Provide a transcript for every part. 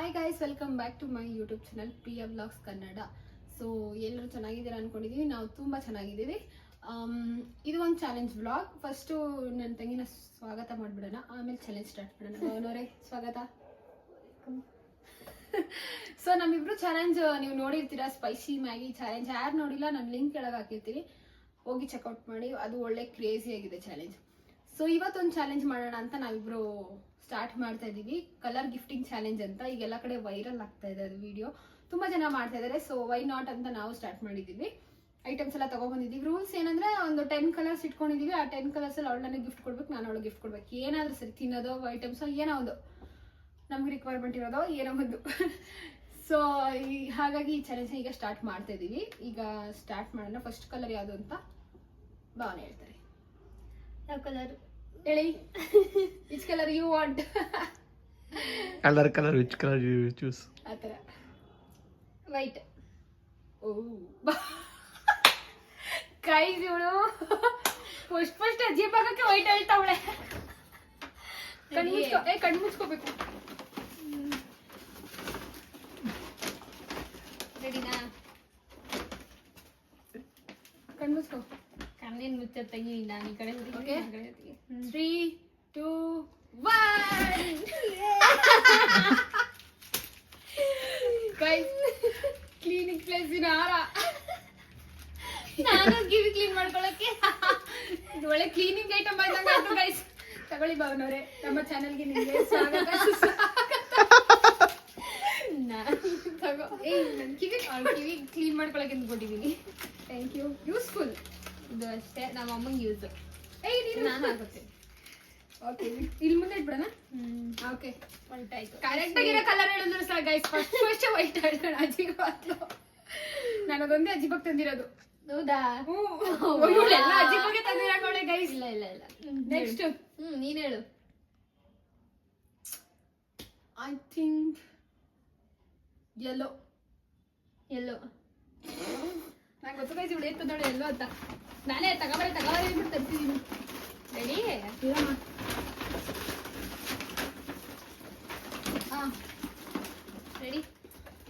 Hi guys, welcome back to my YouTube channel Priya vlogs Kannada. So ಎಲ್ಲರೂ ಚೆನ್ನಾಗಿದ್ದೀರಾ ಅನ್ಕೊಂಡಿದ್ದೀವಿ. ನಾವು ತುಂಬ ಚೆನ್ನಾಗಿದ್ದೀವಿ. ಇದು ಒಂದು ಚಾಲೆಂಜ್ ವ್ಲಾಗ್. ಫಸ್ಟು ನನ್ನ ತಂಗಿನ ಸ್ವಾಗತ ಮಾಡಿಬಿಡೋಣ, ಆಮೇಲೆ ಚಾಲೆಂಜ್ ಸ್ಟಾರ್ಟ್ ಮಾಡೋಣ. ಅವನವರೇ ಸ್ವಾಗತ. ಸೊ ನಮ್ಮಿಬ್ರು ಚಾಲೆಂಜ್ ನೀವು ನೋಡಿರ್ತೀರಾ, ಸ್ಪೈಸಿ ಮ್ಯಾಗಿ ಚಾಲೆಂಜ್. ಯಾರು ನೋಡಿಲ್ಲ ನಾನು ಲಿಂಕ್ ಕೆಳಗೆ ಹಾಕಿರ್ತೀನಿ, ಹೋಗಿ ಚೆಕ್ಔಟ್ ಮಾಡಿ. ಅದು ಒಳ್ಳೆ ಕ್ರೇಜಿ ಆಗಿದೆ ಚಾಲೆಂಜ್. ಸೊ ಇವತ್ತೊಂದು ಚಾಲೆಂಜ್ ಮಾಡೋಣ ಅಂತ ನಾವಿಬ್ರು ಸ್ಟಾರ್ಟ್ ಮಾಡ್ತಾ ಇದೀವಿ. ಕಲರ್ ಗಿಫ್ಟಿಂಗ್ ಚಾಲೆಂಜ್ ಅಂತ ಈಗೆಲ್ಲ ಕಡೆ ವೈರಲ್ ಆಗ್ತಾ ಇದೆ ಅದು ವಿಡಿಯೋ, ತುಂಬಾ ಜನ ಮಾಡ್ತಾ ಇದಾರೆ. ಸೊ ವೈ ನಾಟ್ ಅಂತ ನಾವು ಸ್ಟಾರ್ಟ್ ಮಾಡಿದೀವಿ. ಐಟಮ್ಸ್ ಎಲ್ಲ ತಗೊಂಡ್ಬಂದಿದ್ದೀವಿ. ರೂಲ್ಸ್ ಏನಂದ್ರೆ ಒಂದು 10 ಕಲರ್ಸ್ ಇಟ್ಕೊಂಡಿದೀವಿ. ಆ 10 ಕಲರ್ಸ್ ಅಲ್ಲಿ ಅವಳು ನನಗೆ ಗಿಫ್ಟ್ ಕೊಡ್ಬೇಕು, ನಾನು ಅವಳಿಗೆ ಗಿಫ್ಟ್ ಕೊಡ್ಬೇಕು. ಏನಾದ್ರೂ ಸರಿ, ತಿನ್ನೋದೋ ಐಟಮ್ಸ್ ಏನೋ ಒಂದು ನಮ್ಗೆ ರಿಕ್ವೈರ್ಮೆಂಟ್ ಇರೋದೋ ಏನೋ ಒಂದು. ಸೊ ಹಾಗಾಗಿ ಈ ಚಾಲೆಂಜ್ ಈಗ ಸ್ಟಾರ್ಟ್ ಮಾಡ್ತಾ ಇದೀವಿ. ಈಗ ಸ್ಟಾರ್ಟ್ ಮಾಡೋಣ. ಫಸ್ಟ್ ಕಲರ್ ಯಾವುದು ಅಂತ ಭಾವನೆ ಹೇಳ್ತಾರೆ. ಯಾವ ಕಲರ್ ಹೇಳಿ. Which colour you want? Colour which colour you choose? ಆತರ. ವೈಟ್. ಓ ಗೈಸ್, ಇವಳು ಫಸ್ಟ್ ಅಜೀಬ್ ಆಗಕ್ಕೆ ವೈಟ್ ಹೇಳ್ತಾವಳೆ. ಕಣ್ಣು ಮುಚ್ಕೋಬೇಕು. ರೆಡಿನಾ? ಕಣ್ಣು ಮುಚ್ಕೋ. ಕಣ್ಣೇನು ಮುಚ್ಚ ತೆಗಿ. ನಾನು ಈ ಕಡೆ Okay. 3, 2, 1. ಗೈಸ್, ಕ್ಲೀನಿಂಗ್ ಪ್ಲೇಸ್ ಇನ ಹಾರ. ನಾನು ಕಿವಿ ಕ್ಲೀನ್ ಮಾಡ್ಕೊಳಕ್ಕೆ ಇದು ಒಳ್ಳೆ ಕ್ಲೀನಿಂಗ್ ಐಟಮ್ ಆಯ್ತಂಗ ಆಯ್ತು ಗೈಸ್. ತಗೊಳ್ಳಿ ಭಾವನವ್ರೆ, ನಮ್ಮ ಚಾನೆಲ್ಗೆ ನಿಮಗೆ ಸ್ವಾಗತ. ತಗೋ. ನನ್ನ ಕಿವಿ ಕ್ಲೀನ್ ಮಾಡ್ಕೊಳಕ್ಕೆ ಅಂದ್ಕೊಂಡಿದ್ದೀನಿ. Thank you. ಯೂಸ್ಫುಲ್ ಇದು ಅಷ್ಟೇ, ನಮ್ಮ ಅಮ್ಮಂಗೆ ಯೂಸ್. ನಾನು ಆಗುತ್ತೆ. ಓಕೆ, ಇಲ್ಲಿ ಮುಂದೆ ಇಟ್ಬಿಡೋಣ. ಓಕೆ, ವೈಟ್ ಆಯ್ತು. ಕರೆಕ್ಟ್ ಆಗಿರೋ ಕಲರ್ ಹೇಳಿದ್ರು ಸರ್ ಗೈಸ್. ಫಸ್ಟ್ ವೈಟ್ ಹೇಳೋಣ. ಅಜಿಬಾಗ್ಲು ನಾನು ಅದೊಂದೇ ಅಜಿಬಾಗ್ ತಂದಿರೋದು. ಹೌದಾ? ಇವಳೆಲ್ಲ ಅಜಿಬಾಗೆ ತಂದಿರೋಳೆ ಗೈಸ್. ಇಲ್ಲ ಇಲ್ಲ ಇಲ್ಲ. ನೆಕ್ಸ್ಟ್ ನೀನ್ ಹೇಳು. I think yellow. ಎಲ್ಲೋ. ನಂಗೆ ಗೊತ್ತು ಗೈಸ್, ಇವಳು ಎತ್ತದವಳೆ ಎಲ್ಲೋ ಅಂತ. ನಾನೇ ತಗೋಬಾರೆ ಅಂದ್ಬಿಟ್ಟು ತರ್ತಿದ್ದೀನಿ. ರೆಡಿ? ಇರಮ್ಮ. ರೆಡಿ?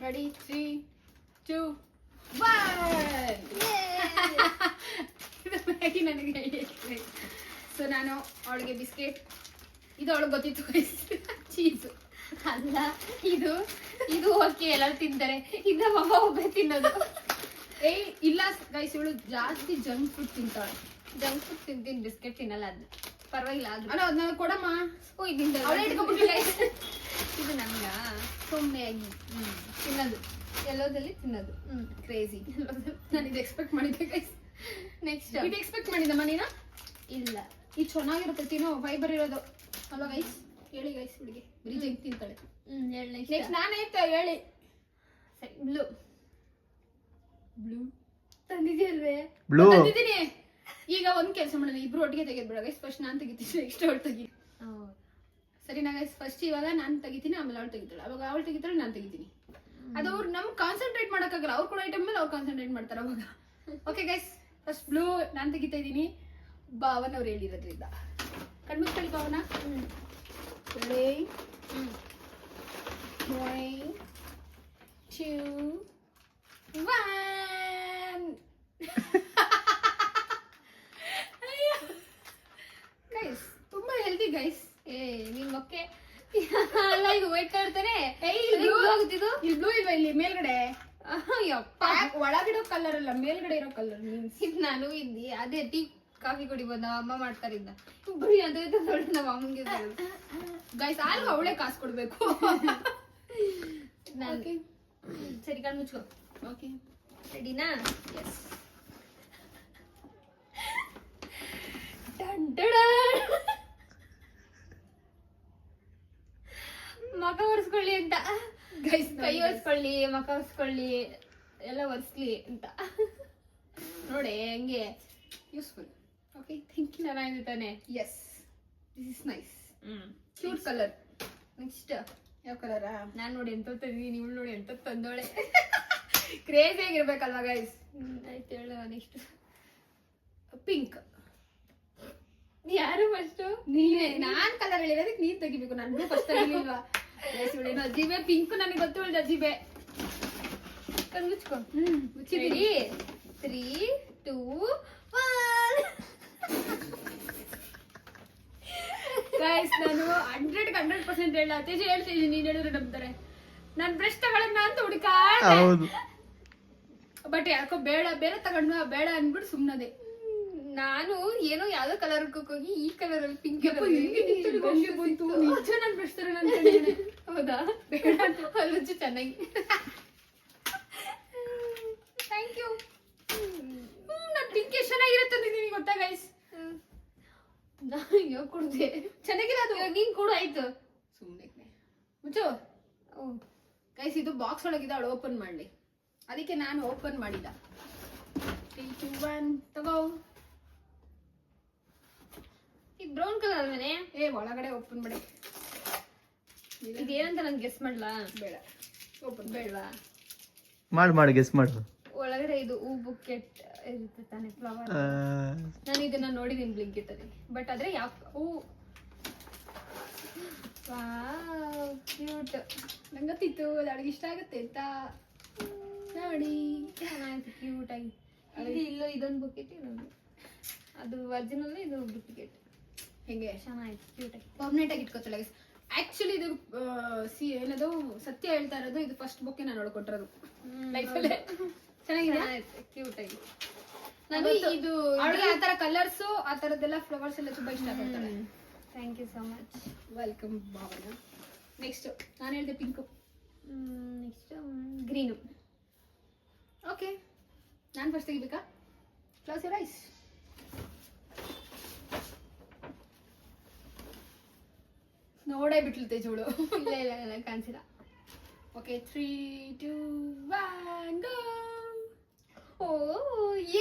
ರೆಡಿ? 3, 2, 1. ಇದು ಮ್ಯಾಗಿ ನನಗೆ ಹೇಳಿ. ಸೊ ನಾನು ಅವಳಿಗೆ ಬಿಸ್ಕೆಟ್, ಇದು ಅವಳಿಗೆ ಗೊತ್ತಿತ್ತು ಗೈಸ್, ಚೀಸು ಅಲ್ಲ, ಇದು ಇದು ಓಕೆ, ಎಲ್ಲರೂ ತಿಂತಾರೆ. ಇದು ನಮ್ಮ ಒಬ್ಬರೇ ತಿನ್ನೋದು. ಇಲ್ಲ ಗೈಸ್, ಇವಳು ಜಾಸ್ತಿ ಜಂಕ್ ಫುಡ್ ತಿಂತಾಳೆ. ಜಂಕ್ ಫುಡ್ ತಿಂತೀನಿ, ಬಿಸ್ಕೆಟ್ ತಿನ್ನಲ್ಲ. ಅದು ಪರವಾಗಿಲ್ಲ. ಅದು ಅಲ್ಲ, ಅದನ್ನ ಕೊಡಮ್ಮ. ಓ, ಇದಿಂದ ಅವಳೇ ಇಟ್ಕೊಂಡ್ಬಿಟ್ಲು ಗೈಸ್. ಇದು ನಮ್ಗ ಸುಮ್ಮನೆ ಆಗಿ ತಿನ್ನೋದು, ಎಲ್ಲೋದಲ್ಲಿ ತಿನ್ನೋದು. ಕ್ರೇಜಿ. ನಾನು ಇದು ಎಕ್ಸ್ಪೆಕ್ಟ್ ಮಾಡಿದ್ದೆ ಗೈಸ್. ನೆಕ್ಸ್ಟ್ ಇದು ಎಕ್ಸ್ಪೆಕ್ಟ್ ಮಾಡಿದ್ದಮ್ಮ ನೀನು? ಇಲ್ಲ, ಇದು ಚೆನ್ನಾಗಿರುತ್ತೆ, ತಿನ್ನೋ ಫೈಬರ್ ಇರೋದು ಅಲ್ವಾ ಗೈಸ್? ಹೇಳಿ ಗೈಸ್, ಹುಡುಗಿ ಬರೀ ಜಂಕ್ ತಿಂತಾಳೆ. ಹೇಳಿ. ನೆಕ್ಸ್ಟ್ ನಾನೇ ಹೇಳಿ. ಸರಿ, ಬ್ಲೂ. ಬ್ಲೂ ತಂದಿದ್ಯಲ್ವೇ? ಬ್ಲೂ ತಂದಿದ್ದೀನಿ. ಈಗ ಒಂದ್ ಕೆಲಸ ಮಾಡೋಣ, ಇಬ್ರು ಒಟ್ಟಿಗೆ ತೆಗೆದ್ಬಿಡ ಗೈಸ್. ಫಸ್ಟ್ ನಾನು ತೆಗಿತೀನಿ, ನೆಕ್ಸ್ಟ್ ಅವಳು ತೆಗಿ. ಸರಿನಾ ಗೈಸ್? ಫಸ್ಟ್ ಇವಾಗ ನಾನು ತೆಗಿತೀನಿ, ಆಮೇಲೆ ಅವಳು ತೆಗಿತಾಳೆ. ಅವಾಗ ಅವಳು ತೆಗಿತಾಳೆ, ನಾನು ತೆಗಿತೀನಿ. ಅದು ಅವ್ರು ನಮ್ಗೆ ಕಾನ್ಸಂಟ್ರೇಟ್ ಮಾಡೋಕ್ಕಾಗಲ್ಲ. ಅವ್ರು ಕೂಡ ಐಟಮ್ ಮೇಲೆ ಅವ್ರು ಕಾನ್ಸಂಟ್ರೇಟ್ ಮಾಡ್ತಾರೆ ಅವಾಗ. ಓಕೆ ಗೈಸ್, ಫಸ್ಟ್ ಬ್ಲೂ ನಾನು ತೆಗಿತಾ ಇದ್ದೀನಿ, ಭಾವನ್ ಅವ್ರು ಹೇಳಿರೋದ್ರಿಂದ. ಕಣ್ಮುಚ್ಕೊಳ್ಳಿ ಭಾವನ. 3, 2, 1. ಗೈಸ್, ತುಂಬಾ ಹೆಲ್ದಿ ಗೈಸ್. ನಿಮ್ ಓಕೆ ಅಲ್ಲ, ಇದು ವೈಟ್ ಕಲರ್ ತಾನೆ? ಇಲ್ಲಿ ಬ್ಲೂ ಇಲ್ವಾ? ಇಲ್ಲಿ ಮೇಲ್ಗಡೆ ಯಪ್ಪ, ಒಳಗಿರೋ ಕಲರ್ ಅಲ್ಲ, ಮೇಲ್ಗಡೆ ಇರೋ ಕಲರ್ ಮೀನ್ಸ್. ಇದು ನಾನು ಇದ್ದಿ ಅದೇ ಟೀ ಕಾಫಿ ಕುಡಿಬೋದು. ನಮ್ಮ ಅಮ್ಮ ಮಾಡ್ತಾರಿದ್ದ ಬರೀ ಅದು ಇದು ನೋಡಿ ನಮ್ಮ ಅಮ್ಮಂಗೆ ಗೈಸ್, ಆಲ್ಗೂ ಅವಳೇ ಕಾಸು ಕೊಡ್ಬೇಕು. ನಾನು ಸರಿ, ಕಣ್ಣು ಮುಚ್ಕೋ. ಓಕೆ, ರೆಡಿನಾ? ಎಸ್. ಮಕ ಒರೆಸ್ಕೊಳ್ಳಿ ಅಂತ ಗೈಸ್, ಕೈ ಒರೆಸ್ಕೊಳ್ಳಿ, ಮಕ ಒರೆಸ್ಕೊಳ್ಳಿ, ಎಲ್ಲ ಒರೆಸ್ಲಿ ಅಂತ ನೋಡಿ ಹೆಂಗೆ ಯೂಸ್ಫುಲ್. Okay, thank you. ಚೆನ್ನಾಗಿದೆ ತಾನೆ? Yes, this is nice. Cute colour. Next ಯಾವ ಕಲರಾ? ನಾನ್ ನೋಡಿ ಎಂತ ತಂದಿದ್ದೀನಿ, ಇವಳು ನೋಡಿ ಎಂತ ತಂದೋಳೆ. Crazy ಆಗಿರ್ಬೇಕಲ್ವಾ guys? ಆಯ್ತು, ಹೇಳು. Next pink. ಯಾರು ಫಸ್ಟ್? ನೀನೇ. ನಾನ್ ಕಲರ್ ಹೇಳಿರೋದಕ್ಕೆ ನೀನ್ ತೆಗಿಬೇಕು. ನಾನು ಫಸ್ಟ್ ತೆಗಿಲಿಲ್ವಾ? ಇವಳೇನು ಅಜ್ಜಿಬೆ ಪಿಂಕ್ ನನಗೆ ಗೊತ್ತು ಇವಳ್ದು ಅಜ್ಜಿಬೆ. ಕಣ್ ಮುಚ್ಕೊ. ಮುಚ್ಚಿದ್ದೀನಿ. 3, 2, 1. ಗೈಸ್ ನಾನು 100% ಹೇಳ ಅತೇಜ್ ಹೇಳ್ತೀನಿ, ನೀನ್ ಹೇಳಿದ್ರೆ ನಂಬ್ತಾರೆ. ನಾನ್ ಬ್ರಷ್ ತಗೊಳ್ಳೋಣ ಅಂತ ಹುಡುಕಾಡ್ದೆ. ಹೌದು. ಬಟ್ ಯಾಕೋ ಬೇಡ ಬೇರೆ ತಗೊಂಡು ಬೇಡ ಅನ್ಬಿಟ್ಟು ಸುಮ್ನದೆ. ನಾನು ಏನೋ ಯಾವ್ದೋ ಕಲರ್ ಹೋಗಿ ಈ ಕಲರ್ ಅಲ್ಲಿ ಪಿಂಕ್ ಬಂತು ನಿಜ ನಾನು ಬ್ರಷ್ ತರೋಣ ಅಂತ. ಹೌದಾ? ಬೇಡ ಅಂತ ಅಲ್ಲುಚ್ಚು ಚೆನ್ನಾಗಿ. Thank you. ನನ್ ಪಿಂಕ್ ಎಷ್ಟು ಚೆನ್ನಾಗಿರುತ್ತೆ ಅಂತ ನಿಮಗೆ ಗೊತ್ತಾ ಗೈಸ್? ನಾನು ಕುಡ್ದೆ ಚೆನ್ನಾಗಿಲ್ಲ ಅದು. ನೀನ್ ಕೂಡ ಆಯ್ತು. ಸುಮ್ಮನೆ ಮುಚ್ಚು. ಗೈಸ್ ಇದು ಬಾಕ್ಸ್ ಒಳಗಿದೆ, ಅವಳು ಓಪನ್ ಮಾಡ್ಲಿ, ಅದಕ್ಕೆ ನಾನು ಓಪನ್ ಮಾಡಿಲ್ಲ. 3, 2, 1 ತಗೋ. ಇದು ಬ್ರೌನ್ ಕಲರ್ ಅಲ್ವೇನೆ? ಒಳಗಡೆ ಓಪನ್ ಮಾಡಿ. ಇದೇನಂತ ನಾನು ಗೆಸ್ ಮಾಡ್ಲಾ? ಬೇಡ, ಓಪನ್ ಬೇಡವಾ? ಮಾಡಿ ಗೆಸ್ ಮಾಡು. ಒಳಗಡೆ ಇದು ಹೂ ಬುಕೆಟ್ ಇರುತ್ತೆ ತಾನೆ, ಫ್ಲವರ್. ನಾನು ಇದನ್ನ ನೋಡಿದೀನಿ ಬ್ಲಿಂಕಿಟ್ ಅಲ್ಲಿ, ಬಟ್ ಆದ್ರೆ ಯಾವ ಹೂ. Wow cute. ನಂಗೆ ಗೊತ್ತಿತ್ತು ಅದು ಅವಳಿಗೆ ಇಷ್ಟ ಆಗುತ್ತೆ ಅಂತ. ನೋಡಿ ಚೆನ್ನಾಗಿತ್ತು ಕ್ಯೂಟ್ ಆಗಿ. ಇಲ್ಲಿ ಇಲ್ಲೋ ಇದೊಂದು ಬುಕೆಟ್, ಇದೊಂದು ಅದು ಒರಿಜಿನಲ್, ಇದು ಬುಕೆಟ್. ಹೆಂಗೆ ಚೆನ್ನಾಗಿತ್ತು ಕ್ಯೂಟ್ ಆಗಿ. ಪರ್ಮನೆಂಟ್ ಆಗಿ ಇಟ್ಕೋತಾಳೆ. ಆಕ್ಚುಲಿ ಇದು ಏನದು ಸತ್ಯ ಹೇಳ್ತಾ ಇರೋದು, ಇದು ಫಸ್ಟ್ ಬುಕ್ ನಾನು ನೋಡ್ಕೊಟ್ಟಿರೋದು ಲೈಫಲ್ಲೇ. ಚೆನ್ನಾಗಿದೆ, ಕ್ಯೂಟ್ ಆಗಿ. ನನಗೆ ಇದು ಅವಳಿಗೆ ಆತರ ಕಲರ್ಸ್ ಆ ತರದ್ದೆಲ್ಲ ಫ್ಲವರ್ಸ್ ಎಲ್ಲ ತುಂಬಾ ಇಷ್ಟ ಆಗ್ತಾಳೆ. Thank you so much. Welcome Bhavana. Next ನಾನು ಹೇಳಿದೆ ಪಿಂಕು. Next green. ಓಕೆ, ನಾನು ಫಸ್ಟ್ ತೆಗಿಬೇಕಾ? Close your eyes. ನೋಡೇ ಬಿಟ್ಲು ತೇಜೋಳು. ಇಲ್ಲ ಕಾಣಿಸಿಲ್ಲ. ಓಕೆ 3, 2, 1 ಗೋ. ಓ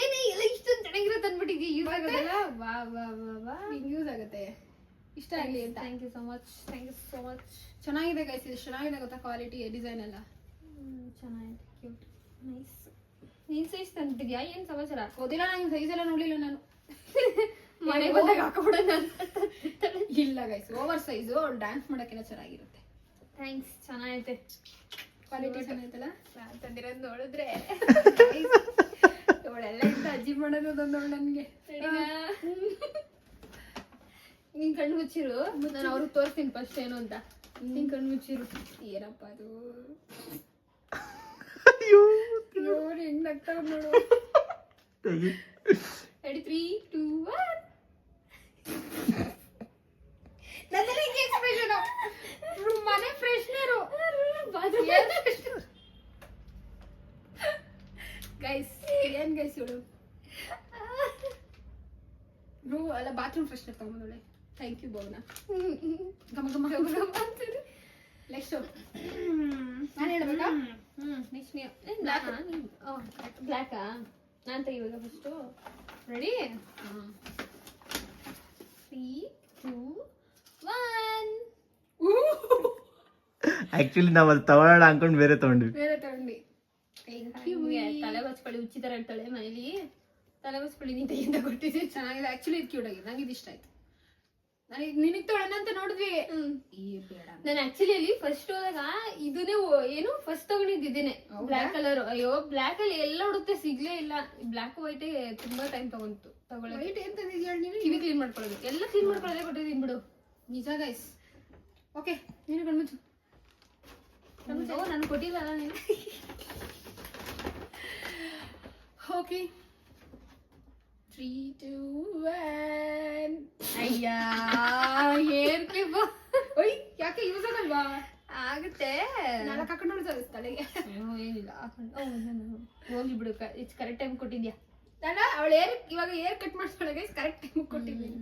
ಏನೇ ಎಲ್ಲ ಇಷ್ಟೊಂದು ಚೆನ್ನಾಗಿರುತ್ತೆ ಅಂದ್ಬಿಟ್ಟಿದ್ವಿ. ಯೂಸ್ ಆಗೋದಲ್ಲ. ವಾ ವಾ ವಾ ವಾ. ಹಿಂಗೆ ಯೂಸ್ ಆಗುತ್ತೆ, ಇಷ್ಟ ಆಗಲಿ ಅಂತ. Thank you so much. Thank you so much. ಚೆನ್ನಾಗಿದೆ ಗೈಸ್, ಇದು ಚೆನ್ನಾಗಿದೆ ಗೊತ್ತಾ, ಕ್ವಾಲಿಟಿ ಡಿಸೈನ್ ಎಲ್ಲ ಚೆನ್ನಾಗಿದೆ, ಕ್ಯೂಟ್, ನೈಸ್. ನೀನ್ ಸೈಜ್ ತಂದಿದ್ಯಾ? ಏನ್ ಸಮಾಚಾರ? ಓದಿಲ್ಲ, ನಾನು ಸೈಜ್ ಎಲ್ಲ ನೋಡ್ಲಿಲ್ಲ ನಾನು. ಮನೆಗೆ ಬಂದಾಗ ಹಾಕೋಬಿಡೋಣ ಅಂತ. ಇಲ್ಲ ಗೈಸ್, ಓವರ್ ಸೈಜ್ ಅವ್ಳು ಡ್ಯಾನ್ಸ್ ಮಾಡಕ್ಕೆಲ್ಲ ಚೆನ್ನಾಗಿರುತ್ತೆ. ಥ್ಯಾಂಕ್ಸ್, ಚೆನ್ನಾಗೈತೆ. ಕ್ವಾಲಿಟಿ ಚೆನ್ನಾಗಿತ್ತಲ್ಲ. ನಾನು ತಂದಿರೋದು ನೋಡಿದ್ರೆ ಅವಳೆಲ್ಲ ಇದ್ದ ಅಜ್ಜಿ ಮಾಡೋದು ಅದೊಂದವಳು ನನಗೆ. ನೀನ್ ಕಣ್ಣು ಮುಚ್ಚಿರು, ನಾನು ಅವ್ರಿಗೆ ತೋರಿಸ್ತೀನಿ ಫಸ್ಟ್ ಏನು ಅಂತ. ನೀನ್ ಕಣ್ಣು ಮುಚ್ಚಿರು. ಏನಪ್ಪ ಅದು? ಅಯ್ಯೋ ಹೆಂಗ್ ನಗ್ತಾವ ನೋಡು. ರೆಡಿ 3, 2, 1. ನನ್ನೆಲ್ಲ ಹಿಂಗೆ ಎಕ್ಸ್ಪ್ರೆಷನ್. ಮನೆ ಫ್ರೆಶ್ನರು ಗೈಸ್. ಏನ್ ಗೈಸ್ ಇವಳು ಬ್ರೂ ಅಲ್ಲ ಬಾತ್ರೂಮ್ ಫ್ರೆಶ್ನರ್ ತಗೊಂಡೋಳೆ. Thank you Bhavana. ಗಮ ಗಮ ಗಮ ಗಮ ಅಂತಿದೆ. ನೆಕ್ಸ್ಟ್ ನಾನು ಹೇಳ್ಬೇಕಾ? ನೆಕ್ಸ್ಟ್ ಬ್ಲ್ಯಾಕಾ? ನಾನು ತೆಗಿವಾಗ ಫಸ್ಟು. ರೆಡಿ 3, 2, 1. ಆಕ್ಚುಲಿ ನಾವ್ ಅದು ತಗೊಳ್ಳೋಣ ಅನ್ಕೊಂಡು ಬೇರೆ ತಗೊಂಡ್ವಿ. ಬೇರೆ ತಗೊಂಡು. Thank you. ತಲೆ ಬಚ್ಕೊಳ್ಳಿ, ಹುಚ್ಚಿ ತರ ಹೇಳ್ತಾಳೆ ಮನೇಲಿ. ತಲೆ ಬಚ್ಕೊಳ್ಳಿ ನೀನ್ ತೆಗಿಂದ ಕೊಟ್ಟಿದ್ದೆ. ಚೆನ್ನಾಗಿದೆ ಆಕ್ಚುಲಿ, ಇದು ಕ್ಯೂಟ್ ಆಗಿದೆ, ನಂಗೆ ಇದು ಇಷ್ಟ ಆಯ್ತು. ನನಗೆ ನಿನಗೆ ತೊಗೊಳ್ಳೋಣ ಅಂತ ನೋಡಿದ್ವಿ. ಬೇಡ, ನಾನು ಆಕ್ಚುಲಿ ಅಲ್ಲಿ ಫಸ್ಟ್ ಹೋದಾಗ ಇದನ್ನೇ ಏನು ಫಸ್ಟ್ ತಗೊಂಡಿದ್ದೇನೆ, ಬ್ಲ್ಯಾಕ್ ಕಲರ್. ಅಯ್ಯೋ ಬ್ಲ್ಯಾಕ್ ಅಲ್ಲಿ ಎಲ್ಲ ಹುಡುಕ್ತೆ ಸಿಗ್ಲೇ ಇಲ್ಲ. ಬ್ಲ್ಯಾಕ್ ವೈಟ್ ತುಂಬಾ ಟೈಮ್ ತಗೊಂತು ತಗೊಳ್ಳೋದು. ವೈಟ್ ಏನ್ ತಂದಿದ್ಯಾ ಹೇಳಿ ನೀನು? ಕಿವಿ ಕ್ಲೀನ್ ಮಾಡ್ಕೊಳ್ಳೋದು ಎಲ್ಲ ಕ್ಲೀನ್ ಮಾಡ್ಕೊಳ್ಳೋದೇ ಕೊಟ್ಟಿದ್ದೀನಿ ಬಿಡು. ನಿಜ ಗೈಸ್. ಓಕೆ, ನೀನು ಕಣ್ಮುಚ್ಚು. ನಾನು ಕೊಟ್ಟಿಲ್ಲ ನೀನು. ಓಕೆ 3, 2, 1. ಅಯ್ಯಾ ಹೇರ್ ಕ್ಲಿಪ್. ಓಯ್ ಯಾಕೆ ಯೂಸ್ ಆಗಲ್ವಾ? ಆಗುತ್ತೆ. ನಾಲ್ಕು ಹಾಕೊಂಡು ತಲೆಗೆ. ಏನಿಲ್ಲ ಹೋಗ್ಲಿ ಬಿಡು. ಇಟ್ಸ್ ಕರೆಕ್ಟ್ ಟೈಮ್ ಕೊಟ್ಟಿದ್ಯಾ. ನಾನು ಅವಳು ಇವಾಗ ಏರ್ ಕಟ್ ಮಾಡಿಸ್ಕೊಳ್ಳೋ ಗೈಸ್, ಕರೆಕ್ಟ್ ಟೈಮ್ ಕೊಟ್ಟಿದ್ದೀನಿ.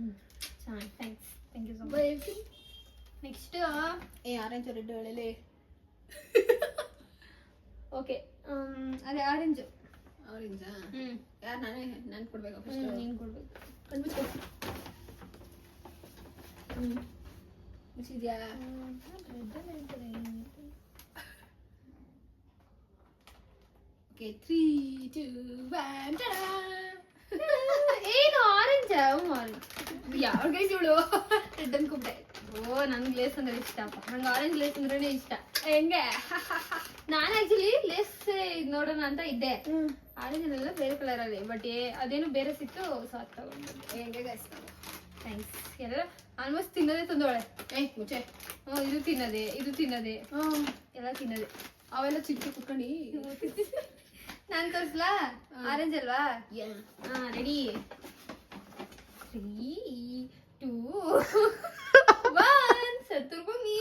ಚೆನ್ನಾಗಿ, thank you so much. Next orange red ಹೇಳಲೇ. ಓಕೆ ಅದೇ ಆರೆಂಜ್. ಆರೆಂಜಾ? ಯಾರು ನಾನು ಕೊಡ್ಬೇಕಾ? ನೀನು ಕೊಡ್ಬೇಕು. ಕಣ್ಮುಚ್ಕೊ. ಮುಚ್ಚಿದ್ಯಾ? ಓಕೆ 3, 2, 1. ಏನು ಆರೆಂಜ್? ಯಾವ ಗೈಸ್ ಇವಳು? ರೆಡ್ ಅನ್ಕೊಂಡೆ. ಓ ನನ್ಗೆ ಲೇಸ್ ಅಂದ್ರೆ ಇಷ್ಟಪ್ಪ, ನಂಗೆ ಆರೆಂಜ್ ಲೇಸ್ ಅಂದ್ರೇನೆ ಇಷ್ಟ. ಹೆಂಗೆ ನಾನು ಆಕ್ಚುಲಿ ಲೇಸ್ ನೋಡೋಣ ಅಂತ ಇದ್ದೆ, ಆರೆಂಜ್ ಅಲ್ಲ ಬೇರೆ ಕಲರ್ ಅಲ್ಲಿ, ಬಟ್ ಅದೇನು ಬೇರೆ ಸಿಕ್ತು, ಸೊ ಅದು ತಗೊಂಡ್ಬಂದೆ. ಹೆಂಗೆ ಗೈಸ್ ಥ್ಯಾಂಕ್ಸ್. ಎಲ್ಲ ಆಲ್ಮೋಸ್ಟ್ ತಿನ್ನೋದೇ ತಂದೋಳೆ. ಮುಚ್ಚೆ. ಇದು ತಿನ್ನದೆ, ಇದು ತಿನ್ನದೆ, ಎಲ್ಲ ತಿನ್ನದೆ. ಅವೆಲ್ಲ ಚಿಕ್ಕ ಕುತ್ಕೊಂಡು ನಾನ್ ತೋರ್ಸ್ಲಾ? ಆರೆಂಜ್ ಅಲ್ವಾ? ಹಾ ರೆಡಿ, 3, 2, 1 ಸತ್ತುರ್ಬಮ್ಮಿ.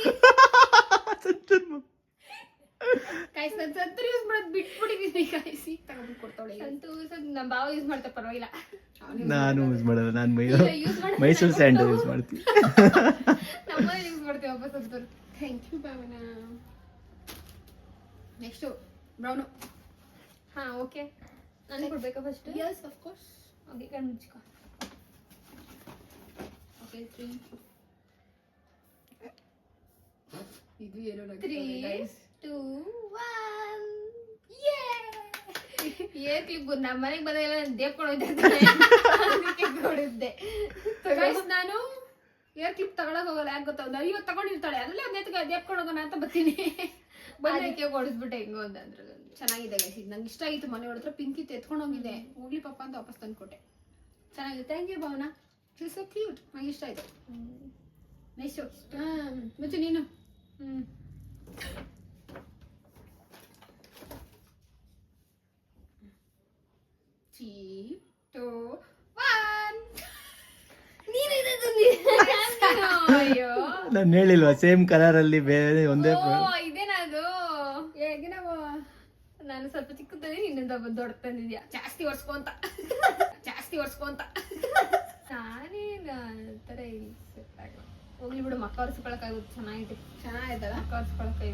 ಕಾಯ್ಸ್ ನಾನು ಸಂತೂರ್ ಯೂಸ್ ಮಾಡೋದು ಬಿಟ್ಬಿಟ್ಟಿದ್ದೀನಿ ಕಾಯ್ಸ್. ಈಗ ತಗೊಂಡು ಕೊಡ್ತಾಳೆ ಸಂತೂರ್ ನಮ್ಮ ಬಾವ ಯೂಸ್ ಮಾಡ್ತಾರೆ, ಪರವಾಗಿಲ್ಲ. ನಾನು ಯೂಸ್ ಮಾಡಲ್ಲ, ನಾನು ಯೂಸ್ ಮಾಡಿ ಮೈಸೂರು ಸ್ಯಾಂಡಲ್ ಯೂಸ್ ಮಾಡ್ತೀನಿ. ನಮ್ಮಲ್ಲಿ ಯೂಸ್ ಮಾಡ್ತೀವಿ ವಾಪಸ್ Santoor. Thank you Bhavana. Next brown. ಹಾ ಓಕೆ, ನನಗೆ ಕೊಡ್ಬೇಕಾ first? Yes of course. Okay ಕಣ್ಣು ಮುಚ್ಕೊ. ಓಕೆ 3. ಇದು ಏನೋ 3, 2, 1 ಏರ್ ಕ್ಲಿಪ್ ನಮ್ಮ ಮನೆಗೆ ಬಂದಾಗೆಲ್ಲ ನಾನು ದೇವ್ಕೊಂಡು ಹೋಗ್ತಿರ್ತಾನೆ, ಅದಕ್ಕೆ ಕೊಡಿದ್ದೆ. ಗೈಸ್ ನಾನು ಏರ್ ಕ್ಲಿಪ್ ತಗೊಳಕ್ ಹೋಗಲ್ಲ, ಯಾಕೆ ಗೊತ್ತಾ? ಒಂದು 50 ತಗೊಂಡಿರ್ತಾಳೆ, ಅದ್ರಲ್ಲೇ ಒಂದು ಎತ್ಕ ದೇಪ್ಕೊಂಡು ಹೋಗೋಣ ಅಂತ ಬರ್ತೀನಿ. ಅದಕ್ಕೆ ಕೊಡಿಸ್ಬಿಟ್ಟೆ ಹೆಂಗೋ ಅಂತ. ಅದ್ರಲ್ಲಿ ಚೆನ್ನಾಗಿದೆ ಗೈಸ್, ಇದು ನಂಗೆ ಇಷ್ಟ ಆಗಿತ್ತು. ಮನೆ ಹೊರತ್ರ ಪಿಂಕ್ ಇತ್ತು, ಎತ್ಕೊಂಡು ಹೋಗಿದ್ದೆ, ಹೋಗ್ಲಿ ಪಾಪ ಅಂತ ವಾಪಸ್ ತಂದು ಕೊಟ್ಟೆ. ಚೆನ್ನಾಗಿದೆ. Thank you Bhavana, it's so cute, ನಂಗೆ ಇಷ್ಟ ಆಯ್ತು. ನೆಕ್ಸ್ಟು ಮುಚ್ಚು ನೀನು. Three, 2, 1. ಅಯ್ಯೋ ನಾನು ಹೇಳಿಲ್ವಾ ಸೇಮ್ ಕಲರ್ ಅಲ್ಲಿ ಬೇರೆ ಒಂದೇ ಇದೇನಾ ಅದು? ಹೇಗೆ ನಾವು ನಾನು ಸ್ವಲ್ಪ ಚಿಕ್ಕದಲ್ಲಿ ನಿನ್ನಿಂದ ದೊಡ್ಡ ತಂದಿದ್ಯಾ. ಜಾಸ್ತಿ ಒರ್ಸ್ಕೊಂತ ನಾನೇನು ತರ ಹೋಗ್ಲಿ ಬಿಡು, ಮಕ್ಕ ಒರೆಸ್ಕೊಳಕ್ಕಾಗುತ್ತೆ. ಚೆನ್ನಾಗಿದೆ, ಚೆನ್ನಾಗಿದ್ದಲ್ಲ. ಮಕ್ಕ ಒರೆಸ್ಕೊಳಕ್ಕೆ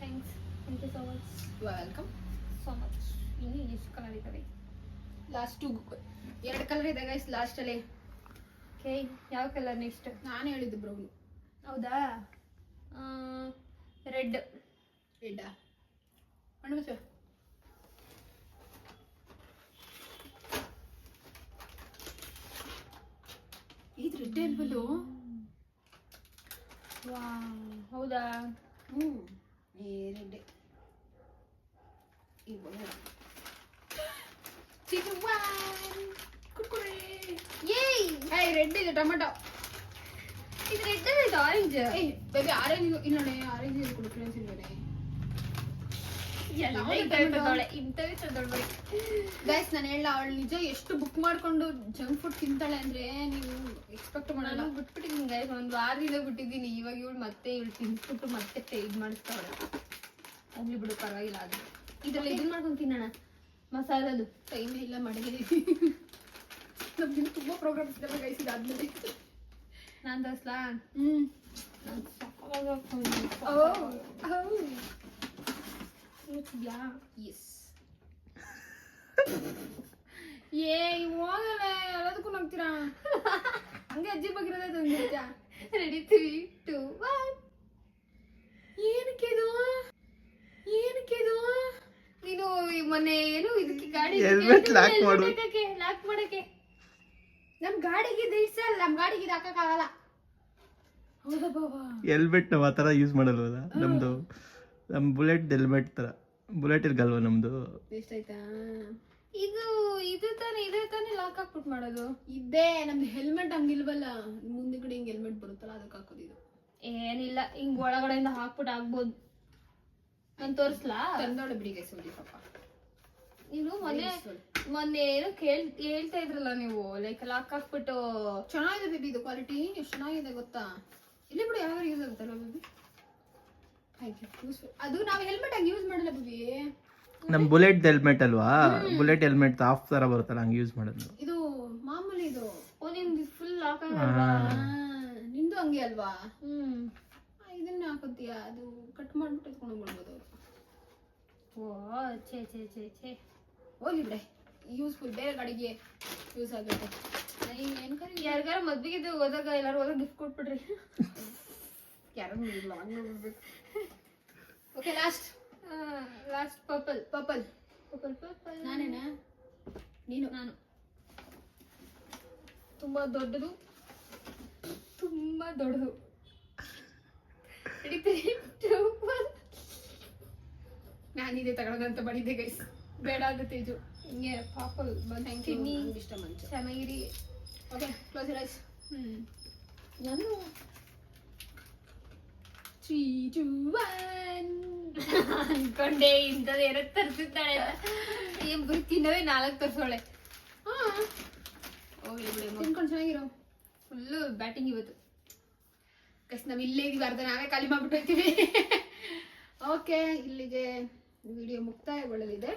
thanks. Thank you so much. Welcome so much. ಇನ್ನು ಎಷ್ಟು ಕಲರ್ ಇದ್ದಾವೆ? ಲಾಸ್ಟ್ 2 ಕಲರ್ ಇದೆ ಗೈಸ್ ಲಾಸ್ಟ್ ಅಲ್ಲಿ. ಓಕೆ, ಯಾವ ಕಲರ್ ನೆಕ್ಸ್ಟ್? ನಾನು ಹೇಳಿದ್ದು ಬ್ರೌನ್. ಹೌದಾ? ರೆಡ್. ರೆಡ್ಡಾ? ಹಣ್ಣು ಮುಚ್ಚು. ಇದು ರೆಡ್ ಅಲ್ವಲ್ಲೋ? ಹೌದಾ? ರೆಡ್. ರೆಡ್ ಇದು ಟೊಮೆಟೊ. ಇದು ರೆಡ್ ಅಲ್ಲ, ಇದು ಆರೆಂಜ್. ಬೇಬಿ ಆರೆಂಜ್ ಇಲ್ಲ ಆರೆಂಜ್ ಇದು ಕೊಡು, ಫ್ರೆಂಡ್ಸ್ ಇಲ್ವೇ? ಇಂಥವೇ ತಂದೊಳ್ಬೇಡಿ ಗೈಸ್. ನಾನು ಹೇಳ, ಅವಳು ನಿಜ ಎಷ್ಟು ಬುಕ್ ಮಾಡ್ಕೊಂಡು ಜಂಕ್ ಫುಡ್ ತಿಂತಾಳೆ ಅಂದ್ರೆ ನೀವು ಎಕ್ಸ್ಪೆಕ್ಟ್ ಮಾಡಲ್ಲ. ನಾನು ಬಿಟ್ಬಿಟ್ಟಿದ್ದೀನಿ ಗೈಸ್, ಒಂದು ವಾರದಿಂದ ಬಿಟ್ಟಿದ್ದೀನಿ. ಇವಾಗ ಇವಳು ಮತ್ತೆ ತಿನ್ಸ್ಬಿಟ್ಟು ಮತ್ತೆ ಇದು ಮಾಡಿಸ್ತಾವಳೆ. ಹೋಗ್ಲಿ ಬಿಡು, ಪರವಾಗಿಲ್ಲ. ಅದು ಇದ್ರಲ್ಲಿ ಇದನ್ನ ಮಾಡ್ಕೊಂಡು ತಿನ್ನೋಣ, ಮಸಾಲದು. ಟೈಮೇ ಇಲ್ಲ ಮಾಡಿದ್ದೀನಿ. ನಮ್ಗೆ ತುಂಬಾ ಪ್ರೋಗ್ರಾಮ್ಸ್ ಇದ್ದಾವೆ ಗೈಸ್ ಇದಾದ್ಮೇಲೆ. ನಾನು ತೋರಿಸ್ಲಾ? ಎಸ್. ಹೋಗಲ್ಲ, ಎಲ್ಲದಕ್ಕೂ ನಗ್ತೀರಾ. ಹಂಗೆ ಅಜ್ಜಿ ಬಗ್ಗಿರೋದೇ ತಂದಿರ್ತೀಯ. ರೆಡಿ 3, 2, 1. ಏನಕ್ಕೆ ಇದು ನೀನು ಮೊನ್ನೆ ಏನು ಇದಕ್ಕೆ ಗಾಡಿ Helmet lock ಮಾಡು. ಲಾಕ್ ಮಾಡಕ್ಕೆ. ನಮ್ ಗಾಡಿಗೆ ಇಡ್ಸಲ್ಲ, ನಮ್ ಗಾಡಿಗೆ ಇದು ಹಾಕಕ್ಕಾಗಲ್ಲ. ಹೌದಾ ಬಾಬಾ? ಹೆಲ್ಮೆಟ್ ನಾವು ಆ ಥರ ಯೂಸ್ ಮಾಡಲ್ವಲ್ಲ, ನಮ್ದು ನಮ್ಮ ಬುಲೆಟ್ ಹೆಲ್ಮೆಟ್ ಥರ. ಬುಲೆಟ್ ಇರ್ಗಲ್ವ ನಮ್ದು. ಎಷ್ಟಾಯ್ತಾ? ಇದು ತಾನೇ ಲಾಕ್ ಹಾಕ್ಬಿಟ್ಟು ಮಾಡೋದು. ಇದೇ ನಮ್ದು ಹೆಲ್ಮೆಟ್ ಹಂಗಿಲ್ವಲ್ಲ, ಮುಂದಿಗಡೆ ಹಿಂಗ್ ಹೆಲ್ಮೆಟ್ ಬರುತ್ತಲ್ಲ, ಅದಕ್ಕೆ ಹಾಕೋದು. ಇದು ಏನಿಲ್ಲ, ಹಿಂಗ್ ಒಳಗಡೆಯಿಂದ ಹಾಕ್ಬಿಟ್ಟು ಆಗ್ಬೋದು. ನಾನು ತೋರಿಸ್ಲಾ? ತಂದೋಳೆ ಬಿಡಿಗೆ ಸೋಲಿ ಪಾಪ. ನೀನು ಮೊನ್ನೆ ಏನೋ ಹೇಳ್ತಾ ಇದ್ರಲ್ಲ ನೀವು, ಲೈಕ್ ಲಾಕ್ ಹಾಕ್ಬಿಟ್ಟು. ಚೆನ್ನಾಗಿದೆ ಬೇಬಿ, ಇದು ಕ್ವಾಲಿಟಿ ಎಷ್ಟು ಚೆನ್ನಾಗಿದೆ ಗೊತ್ತಾ? ಇಲ್ಲಿ ಬಿಡು, ಯಾವ ಯೂಸ್ ಆಗುತ್ತಲ್ಲ ಬೇಬಿ. ಅದು ನಾವು ಹೆಲ್ಮೆಟ್ ಆಗಿ ಯೂಸ್ ಮಾಡಲ್ಲ ಬೇಬಿ. ನಮ್ಮ ಬುಲೆಟ್ ಹೆಲ್ಮೆಟ್ ಅಲ್ವಾ, ಬುಲೆಟ್ ಹೆಲ್ಮೆಟ್ ಆಫ್ ಥರ ಬರುತ್ತಲ್ಲ, ಹಂಗೆ ಯೂಸ್ ಮಾಡೋದು. ಇದು ಮಾಮೂಲಿ ಇದು. ಓ, ನಿಮ್ದು ಫುಲ್ ಲಾಕ್ ನಿಂದು ಹಂಗೆ ಅಲ್ವಾ? ಇದನ್ನ ಹಾಕೋತೀಯ, ಅದು ಕಟ್ ಮಾಡ್ಬಿಟ್ಟು ಎತ್ಕೊಂಡು ಹೋಗ್ಬಿಡ್ಬೋದು ಅವ್ರು. ಓ ಛೇ ಹೋಗ್ಲಿ ಬಿಡೆ, ಯೂಸ್ಫುಲ್, ಬೇರೆ ಗಾಡಿಗೆ ಯೂಸ್ ಆಗುತ್ತೆ. ಯಾರಿಗಾರ ಮದ್ವೆಗೆ ಹೋದಾಗ ಎಲ್ಲಾರು ಹೋದಾಗ ಗಿಫ್ಟ್ ಕೊಟ್ಬಿಡ್ರಿ. ಯಾರು ನೋಡಿಲ್ಲ, ಹಂಗೆ ನೋಡ್ಬೇಕು. Okay, last purple. ನಾನೇನಾ? ನೀನು? ನಾನು. ತುಂಬಾ ದೊಡ್ಡದು. ತುಂಬಾ ದೊಡ್ಡದು. Ready, 3, 2, 1. ನಾನಿದೆ ತಗೊಳ್ಳೋದಂತ ಮಾಡಿದ್ದೆ ಗೈಸ್, ಬೇಡ ಅಂತ ತೇಜು. ಹಿಂಗೆ ಪಾಪಲ್ ಥ್ಯಾಂಕ್ ಯು, ತಿನ್ನಿ ಇಷ್ಟ ಮಂಚ. ಚೆನ್ನಾಗಿರಿ. Okay close your eyes. ನಾನು 3, 2, 1. ಅನ್ಕೊಂಡೆ ಇಂಥದ್ದೇನೋ ತರ್ಸಿದ್ದಾಳೆ ಏನ್ ಬರೀ ತಿನ್ನೋದೇ 4 ತರ್ಸೋಳೆ. ಹೋಗ್ಲಿ ಬಿಡಿ, ತಿನ್ಕೊಂಡು ಚೆನ್ನಾಗಿರೋ. ಫುಲ್ಲು ಬ್ಯಾಟಿಂಗ್ ಇವತ್ತು. ಗೈಸ್ ನಾವು ಇಲ್ಲೇ ಇದೀವಿ, ಅರ್ಧ ನಾವೇ ಖಾಲಿ ಮಾಡ್ಬಿಟ್ಟು ಹೋಗ್ತೀವಿ. ಓಕೆ, ಇಲ್ಲಿಗೆ ವಿಡಿಯೋ ಮುಕ್ತಾಯಗೊಳ್ಳಲಿದೆ.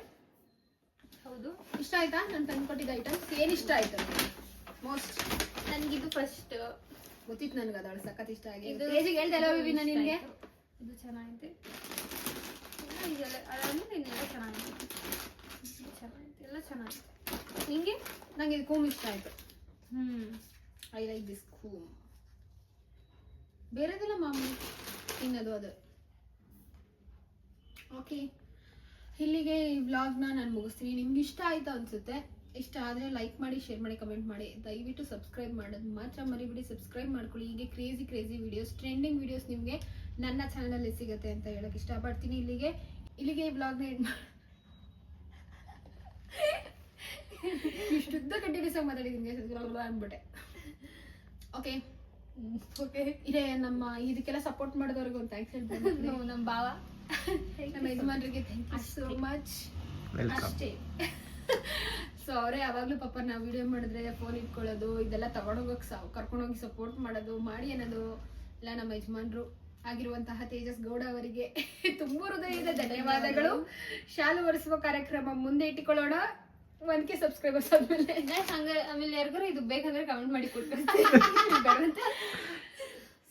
ಹೌದು, ಇಷ್ಟ ಆಯ್ತಾ ನಾನು ತಂದ್ಕೊಟ್ಟಿದ್ದ ಐಟಮ್ಸ್? ಏನ್ ಇಷ್ಟ ಆಯ್ತು ಮೋಸ್ಟ್? ನನ್ಗಿದು ಫಸ್ಟ್ ಗೊತ್ತಿತ್ತು ನನ್ಗೆ, ಅದಳು ಸಖತ್ ಇಷ್ಟ ಆಗಿ. ಇದು ತೇಜಿಗೆ ಹೇಳ್ದೆ ಅಲ್ವಾ ವಿವಿ ನಾನು ನಿನ್ಗೆ? ಇದು ಚೆನ್ನಾಗೈತೆ. ಅದಾದ್ಮೇಲೆ ಇನ್ನೆಲ್ಲ ಚೆನ್ನಾಗಿದೆ. ಚೆನ್ನಾಗೈತೆ, ಎಲ್ಲ ಚೆನ್ನಾಗಿದೆ. ನಿಂಗೆ? ನಂಗೆ ಇದು ಕೂಮ್ ಇಷ್ಟ ಆಯ್ತು. ಹ್ಮ್, ಐ ಲೈಕ್ ದಿಸ್ ಕೂಮ್. ಬೇರೆದೆಲ್ಲ ಮಾಮೂಲಿ ತಿನ್ನೋದು ಅದು. ಓಕೆ, ಇಲ್ಲಿಗೆ ಈ ವ್ಲಾಗ್ನ ನಾನು ಮುಗಿಸ್ತೀನಿ. ನಿಮ್ಗೆ ಇಷ್ಟ ಆಯ್ತಾ ಅನ್ಸುತ್ತೆ. ಇಷ್ಟ ಆದರೆ ಲೈಕ್ ಮಾಡಿ, ಶೇರ್ ಮಾಡಿ, ಕಮೆಂಟ್ ಮಾಡಿ. ದಯವಿಟ್ಟು ಸಬ್ಸ್ಕ್ರೈಬ್ ಮಾಡೋದು ಮಾತ್ರ ಮರಿಬಿಡಿ. ಸಬ್ಸ್ಕ್ರೈಬ್ ಮಾಡ್ಕೊಳ್ಳಿ. ಹೀಗೆ ಕ್ರೇಜಿ ವಿಡಿಯೋಸ್, ಟ್ರೆಂಡಿಂಗ್ ವಿಡಿಯೋಸ್ ನಿಮಗೆ ನನ್ನ ಚಾನಲಲ್ಲಿ ಸಿಗುತ್ತೆ ಅಂತ ಹೇಳಕ್ಕೆ ಇಷ್ಟಪಡ್ತೀನಿ. ಇಲ್ಲಿಗೆ ಈ ವ್ಲಾಗ್ನ ಇಷ್ಟುದ್ದ ಕಂಟಿನ್ಯೂಸ್ ಆಗಿ ಮಾತಾಡಿದ್ದೀನಿ ಅಂದ್ಬಿಟ್ಟೆ. ಓಕೆ ಓಕೆ, ಇದೇ ನಮ್ಮ ಇದಕ್ಕೆಲ್ಲ ಸಪೋರ್ಟ್ ಮಾಡಿದವ್ರಿಗೆ ಒಂದು ಥ್ಯಾಂಕ್ಸ್ ಹೇಳ್ಬೋದು. ನಮ್ಮ ಭಾವ, ನಮ್ಮ ಯಜಮಾನ್ರಿಗೆ thank you so much. Welcome. ಅಷ್ಟೇ. ಸೊ ಅವರೇ ಯಾವಾಗಲೂ ಪಾಪ ನಾವು ವಿಡಿಯೋ ಮಾಡಿದ್ರೆ ಫೋನ್ ಇಟ್ಕೊಳ್ಳೋದು, ಇದೆಲ್ಲ ತಗೊಂಡೋಗಕ್ಕೆ ಕರ್ಕೊಂಡೋಗಿ ಸಪೋರ್ಟ್ ಮಾಡೋದು, ಮಾಡಿ ಅನ್ನೋದು ಎಲ್ಲ ನಮ್ಮ ಯಜಮಾನ್ರು ಆಗಿರುವಂತಹ ತೇಜಸ್ ಗೌಡ ಅವರಿಗೆ ತುಂಬ ಹೃದಯದ ಧನ್ಯವಾದಗಳು. ಶಾಲು ಒರೆಸುವ ಕಾರ್ಯಕ್ರಮ ಮುಂದೆ ಇಟ್ಟುಕೊಳ್ಳೋಣ. 1K ಸಬ್ಸ್ಕ್ರೈಬರ್ಸ್ ಆದ್ಮೇಲೆ. ಆಮೇಲೆ ಯಾರಿಗಾರು ಇದು ಬೇಕಂದ್ರೆ ಕಮೆಂಟ್ ಮಾಡಿ ಕೊಡ್ತೀನಿ.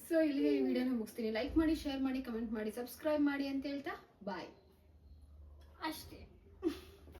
ಸೊ ಇಲ್ಲಿಗೆ ಈ ವಿಡಿಯೋನ ಮುಗಿಸ್ತೀನಿ. ಲೈಕ್ ಮಾಡಿ, ಶೇರ್ ಮಾಡಿ, ಕಮೆಂಟ್ ಮಾಡಿ, ಸಬ್ಸ್ಕ್ರೈಬ್ ಮಾಡಿ ಅಂತ ಹೇಳ್ತಾ ಬಾಯ್. ಅಷ್ಟೇ.